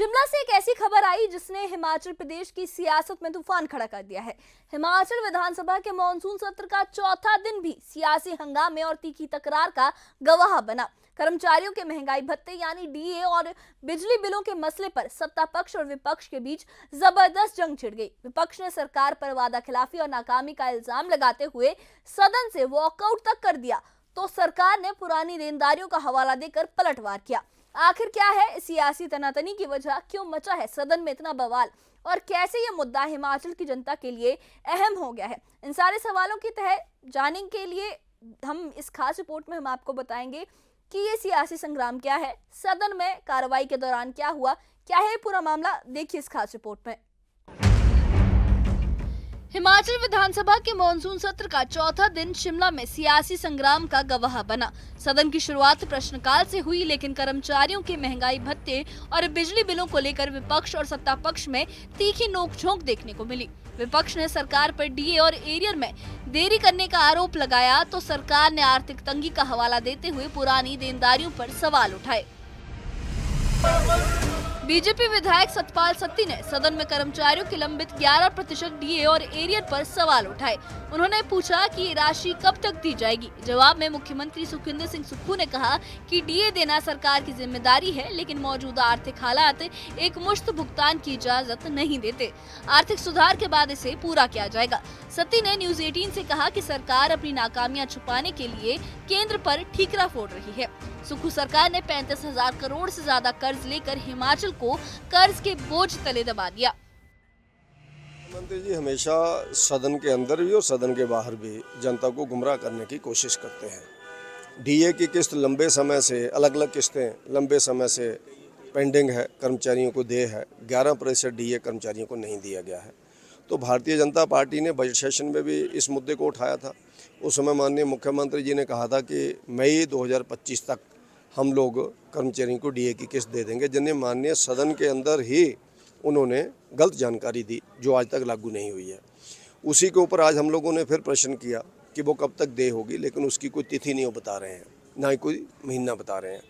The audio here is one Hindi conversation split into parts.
शिमला से एक ऐसी खबर आई जिसने हिमाचल प्रदेश की सियासत में तूफान खड़ा कर दिया है। हिमाचल विधानसभा के मॉनसून सत्र का चौथा दिन भी सियासी हंगामे और तीखी तकरार का गवाह बना। कर्मचारियों के महंगाई भत्ते यानी डीए और बिजली बिलों के मसले पर सत्ता पक्ष और विपक्ष के बीच जबरदस्त जंग छिड़ गई। विपक्ष ने सरकार पर वादा खिलाफी और नाकामी का इल्जाम लगाते हुए सदन से वॉकआउट तक कर दिया, तो सरकार ने पुरानी देनदारियों का हवाला देकर पलटवार किया। आखिर क्या है सियासी तनातनी की वजह, क्यों मचा है सदन में इतना बवाल और कैसे ये मुद्दा हिमाचल की जनता के लिए अहम हो गया है, इन सारे सवालों की तह जानने के लिए हम इस खास रिपोर्ट में हम आपको बताएंगे कि ये सियासी संग्राम क्या है, सदन में कार्रवाई के दौरान क्या हुआ, क्या है पूरा मामला, देखिए इस खास रिपोर्ट में। हिमाचल विधानसभा के मॉनसून सत्र का चौथा दिन शिमला में सियासी संग्राम का गवाह बना। सदन की शुरुआत प्रश्नकाल से हुई, लेकिन कर्मचारियों के महंगाई भत्ते और बिजली बिलों को लेकर विपक्ष और सत्ता पक्ष में तीखी नोकझोंक देखने को मिली। विपक्ष ने सरकार पर डीए और एरियर में देरी करने का आरोप लगाया, तो सरकार ने आर्थिक तंगी का हवाला देते हुए पुरानी देनदारियों पर सवाल उठाए। बीजेपी विधायक सतपाल सत्ती ने सदन में कर्मचारियों के लंबित 11% डीए और एरियर पर सवाल उठाए। उन्होंने पूछा कि ये राशि कब तक दी जाएगी। जवाब में मुख्यमंत्री सुखविंदर सिंह सुक्खू ने कहा कि डीए देना सरकार की जिम्मेदारी है, लेकिन मौजूदा आर्थिक हालात एक मुश्त भुगतान की इजाजत नहीं देते। आर्थिक सुधार के बाद इसे पूरा किया जाएगा। सत्ती ने न्यूज 18 से कहा कि सरकार अपनी नाकामियां छुपाने के लिए केंद्र पर ठीकरा फोड़ रही है। सुक्खू सरकार ने 35,000 करोड़ से ज्यादा कर्ज लेकर हिमाचल को कर्ज के बोझ तले दबा दिया। मुख्यमंत्री जी हमेशा सदन के अंदर भी और सदन के बाहर भी जनता को गुमराह करने की कोशिश करते हैं। डीए की किस्त लंबे समय से, अलग अलग किस्तें लंबे समय से पेंडिंग है, कर्मचारियों को दे है। 11% डीए कर्मचारियों को नहीं दिया गया है। तो भारतीय जनता पार्टी ने बजट सेशन में भी इस मुद्दे को उठाया था। उस समय माननीय मुख्यमंत्री जी ने कहा था कि मई 2025 तक हम लोग कर्मचारियों को डीए की किस्त दे देंगे, जिन्हें माननीय सदन के अंदर ही उन्होंने गलत जानकारी दी, जो आज तक लागू नहीं हुई है। उसी के ऊपर आज हम लोगों ने फिर प्रश्न किया कि वो कब तक दे होगी, लेकिन उसकी कोई तिथि नहीं बता रहे हैं, ना ही कोई महीना बता रहे हैं।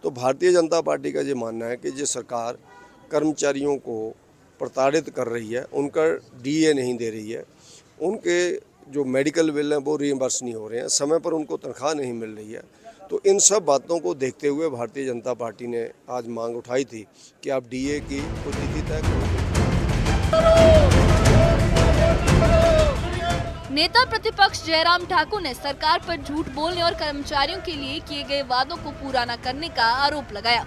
तो भारतीय जनता पार्टी का ये मानना है कि जो सरकार कर्मचारियों को प्रताड़ित कर रही है, उनका डीए नहीं दे रही है, उनके जो मेडिकल बिल हैं वो रीइंबर्स नहीं हो रहे हैं, समय पर उनको तनख्वाह नहीं मिल रही है। तो इन सब बातों को देखते हुए भारतीय जनता पार्टी ने आज मांग उठाई थी कि आप डीए की कुछ तिथि तय करो। नेता प्रतिपक्ष जयराम ठाकुर ने सरकार पर झूठ बोलने और कर्मचारियों के लिए किए गए वादों को पूरा न करने का आरोप लगाया।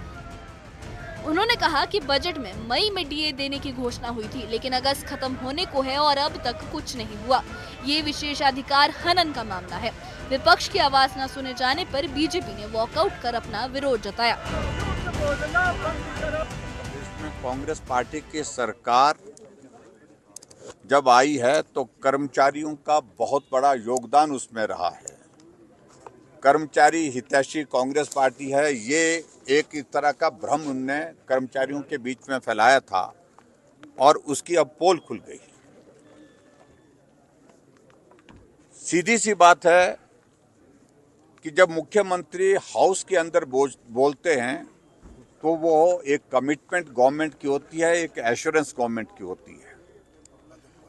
उन्होंने कहा कि बजट में मई में डीए देने की घोषणा हुई थी, लेकिन अगस्त खत्म होने को है और अब तक कुछ नहीं हुआ। ये विशेषाधिकार हनन का मामला है। विपक्ष की आवाज न सुने जाने पर बीजेपी ने वॉकआउट कर अपना विरोध जताया। इसमें कांग्रेस पार्टी की सरकार जब आई है तो कर्मचारियों का बहुत बड़ा योगदान उसमें रहा है। कर्मचारी हितैषी कांग्रेस पार्टी है, ये एक तरह का भ्रम उनने कर्मचारियों के बीच में फैलाया था और उसकी अब पोल खुल गई। सीधी सी बात है कि जब मुख्यमंत्री हाउस के अंदर बोलते हैं तो वो एक कमिटमेंट गवर्नमेंट की होती है, एक एश्योरेंस गवर्नमेंट की होती है।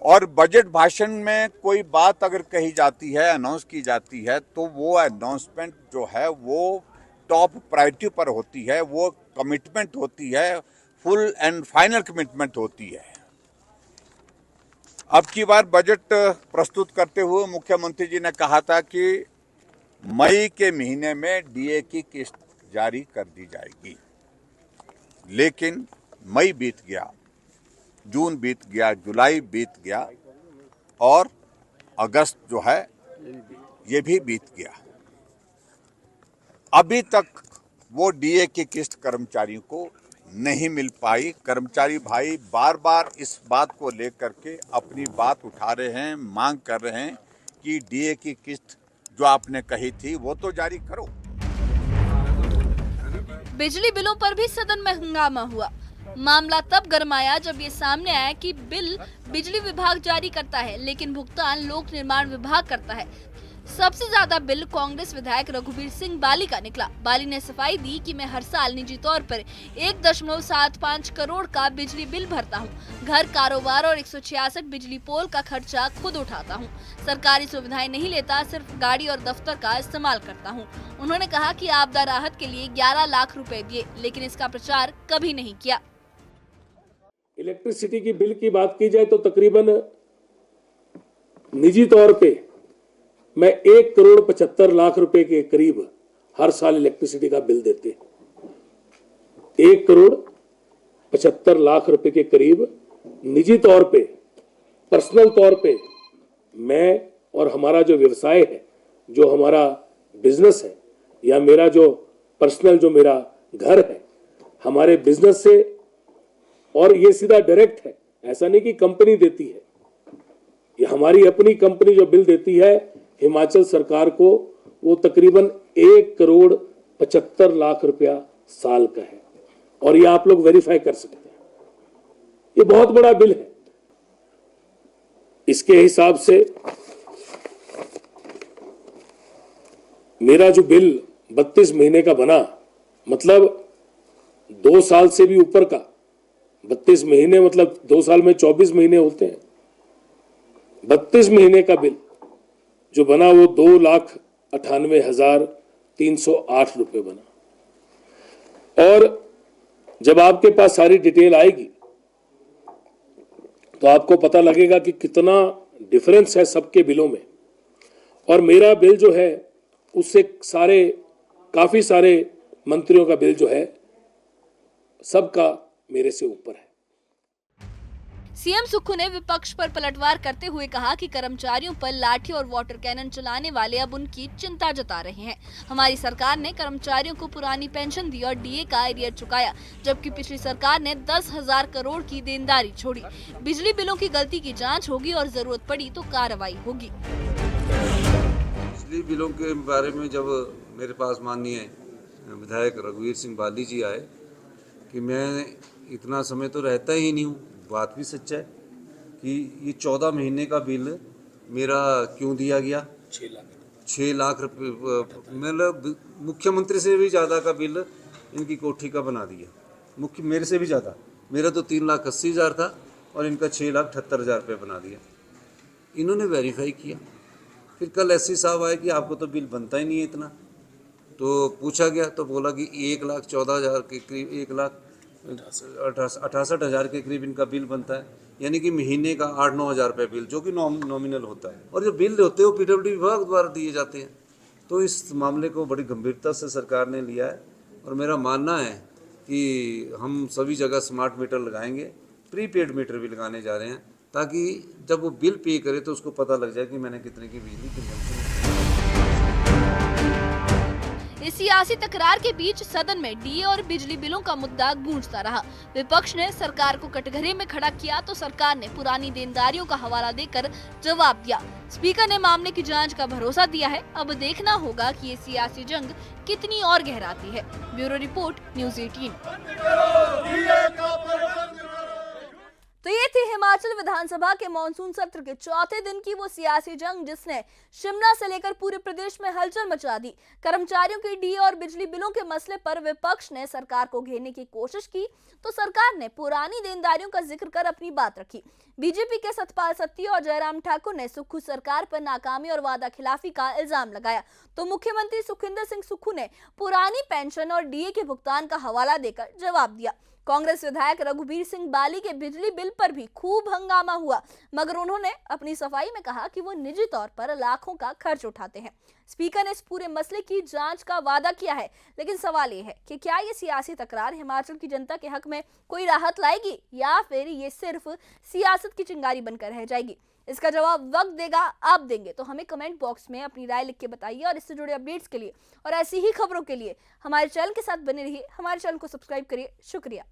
और बजट भाषण में कोई बात अगर कही जाती है, अनाउंस की जाती है, तो वो अनाउंसमेंट जो है वो टॉप प्रायोरिटी पर होती है, वो कमिटमेंट होती है, फुल एंड फाइनल कमिटमेंट होती है। अब की बार बजट प्रस्तुत करते हुए मुख्यमंत्री जी ने कहा था कि मई के महीने में डीए की किस्त जारी कर दी जाएगी, लेकिन मई बीत गया, जून बीत गया, जुलाई बीत गया और अगस्त जो है ये भी बीत गया। अभी तक वो डीए की किस्त कर्मचारियों को नहीं मिल पाई। कर्मचारी भाई बार बार इस बात को लेकर के अपनी बात उठा रहे हैं, मांग कर रहे हैं कि डीए की किस्त जो आपने कही थी वो तो जारी करो। बिजली बिलों पर भी सदन में हंगामा हुआ। मामला तब गरमाया जब ये सामने आया कि बिल बिजली विभाग जारी करता है, लेकिन भुगतान लोक निर्माण विभाग करता है। सबसे ज्यादा बिल कांग्रेस विधायक रघुवीर सिंह बाली का निकला। बाली ने सफाई दी कि मैं हर साल निजी तौर पर 1.75 करोड़ का बिजली बिल भरता हूं। घर, कारोबार और 166 बिजली पोल का खर्चा खुद उठाता हूं। सरकारी सुविधाएं नहीं लेता, सिर्फ गाड़ी और दफ्तर का इस्तेमाल करता हूं। उन्होंने कहा कि आपदा राहत के लिए 11 लाख रुपए दिए, लेकिन इसका प्रचार कभी नहीं किया। इलेक्ट्रिसिटी की बिल की बात की जाए तो तकरीबन निजी तौर पे मैं 1,75,00,000 रुपए के करीब हर साल इलेक्ट्रिसिटी का बिल देते हैं। 1,75,00,000 रुपए के करीब निजी तौर पे, पर्सनल तौर पे मैं और हमारा जो व्यवसाय है, जो हमारा बिजनेस है, या मेरा जो पर्सनल जो मेरा घर है, हमारे बिजनेस से, और ये सीधा डायरेक्ट है, ऐसा नहीं कि कंपनी देती है, ये हमारी अपनी कंपनी जो बिल देती है हिमाचल सरकार को, वो तकरीबन 1,75,00,000 रुपया साल का है। और ये आप लोग वेरीफाई कर सकते हैं, ये बहुत बड़ा बिल है। इसके हिसाब से मेरा जो बिल 32 महीने का बना, मतलब 2 साल से भी ऊपर का, 32 महीने मतलब 2 साल में 24 महीने होते हैं। 32 महीने का बिल जो बना वो 2,98,308 रुपए बना। और जब आपके पास सारी डिटेल आएगी तो आपको पता लगेगा कि कितना डिफरेंस है सबके बिलों में। और मेरा बिल जो है उससे काफी सारे मंत्रियों का बिल जो है सबका मेरे से ऊपर है। सीएम सुक्खू ने विपक्ष पर पलटवार करते हुए कहा कि कर्मचारियों पर लाठी और वाटर कैनन चलाने वाले अब उनकी चिंता जता रहे हैं। हमारी सरकार ने कर्मचारियों को पुरानी पेंशन दी और डीए का एरियर चुकाया, जबकि पिछली सरकार ने 10,000 करोड़ की देनदारी छोड़ी। बिजली बिलों की गलती की जांच होगी और जरूरत पड़ी तो कार्रवाई होगी। बिजली बिलों के बारे में जब मेरे पास माननीय विधायक रघुवीर सिंह बाली जी आए कि मैं इतना समय तो रहता ही नहीं हूँ, बात भी सच है कि ये 14 महीने का बिल मेरा क्यों दिया गया। 6 लाख रुपये, मतलब मुख्यमंत्री से भी ज़्यादा का बिल इनकी कोठी का बना दिया। मेरे से भी ज़्यादा, मेरा तो 3,80,000 था और इनका 6,78,000 रुपये बना दिया। इन्होंने वेरीफाई किया, फिर कल एससी साहब आए कि आपको तो बिल बनता ही नहीं है इतना। तो पूछा गया तो बोला कि 1,14,000 के करीब, 1,68,000 के करीब इनका बिल बनता है, यानी कि महीने का 8-9 हज़ार रुपये बिल, जो कि नॉमिनल होता है। और जो बिल होते हैं वो पीडब्ल्यूडी विभाग द्वारा दिए जाते हैं। तो इस मामले को बड़ी गंभीरता से सरकार ने लिया है और मेरा मानना है कि हम सभी जगह स्मार्ट मीटर लगाएंगे, प्रीपेड मीटर भी लगाने जा रहे हैं, ताकि जब वो बिल पे करे तो उसको पता लग जाए कि मैंने कितने की बिजली कंजम्पशन। इस सियासी तकरार के बीच सदन में डीए और बिजली बिलों का मुद्दा गूंजता रहा। विपक्ष ने सरकार को कटघरे में खड़ा किया तो सरकार ने पुरानी देनदारियों का हवाला देकर जवाब दिया। स्पीकर ने मामले की जांच का भरोसा दिया है। अब देखना होगा कि ये सियासी जंग कितनी और गहराती है। Bureau report, news 18। तो ये थी हिमाचल विधानसभा के मॉनसून सत्र के चौथे दिन की वो सियासी जंग जिसने शिमला से लेकर पूरे प्रदेश में हलचल मचा दी। कर्मचारियों की डीए और बिजली बिलों के मसले पर विपक्ष ने सरकार को घेरने की कोशिश की तो सरकार ने पुरानी देनदारियों का जिक्र कर अपनी बात रखी। बीजेपी के सतपाल सत्ती और जयराम ठाकुर ने सुक्खू सरकार पर नाकामी और वादा खिलाफी का इल्जाम लगाया तो मुख्यमंत्री सुखविंदर सिंह सुक्खू ने पुरानी पेंशन और डीए के भुगतान का हवाला देकर जवाब दिया। कांग्रेस विधायक रघुवीर सिंह बाली के बिजली बिल पर भी खूब हंगामा हुआ, मगर उन्होंने अपनी सफाई में कहा कि वो निजी तौर पर लाखों का खर्च उठाते हैं। स्पीकर ने इस पूरे मसले की जांच का वादा किया है, लेकिन सवाल ये है कि क्या ये सियासी तकरार हिमाचल की जनता के हक में कोई राहत लाएगी या फिर ये सिर्फ सियासत की चिंगारी बनकर रह जाएगी। इसका जवाब वक्त देगा, आप देंगे। तो हमें कमेंट बॉक्स में अपनी राय लिख के बताइए और इससे जुड़े अपडेट्स के लिए और ऐसी ही खबरों के लिए हमारे चैनल के साथ बने रहिए। हमारे चैनल को सब्सक्राइब करिए। शुक्रिया।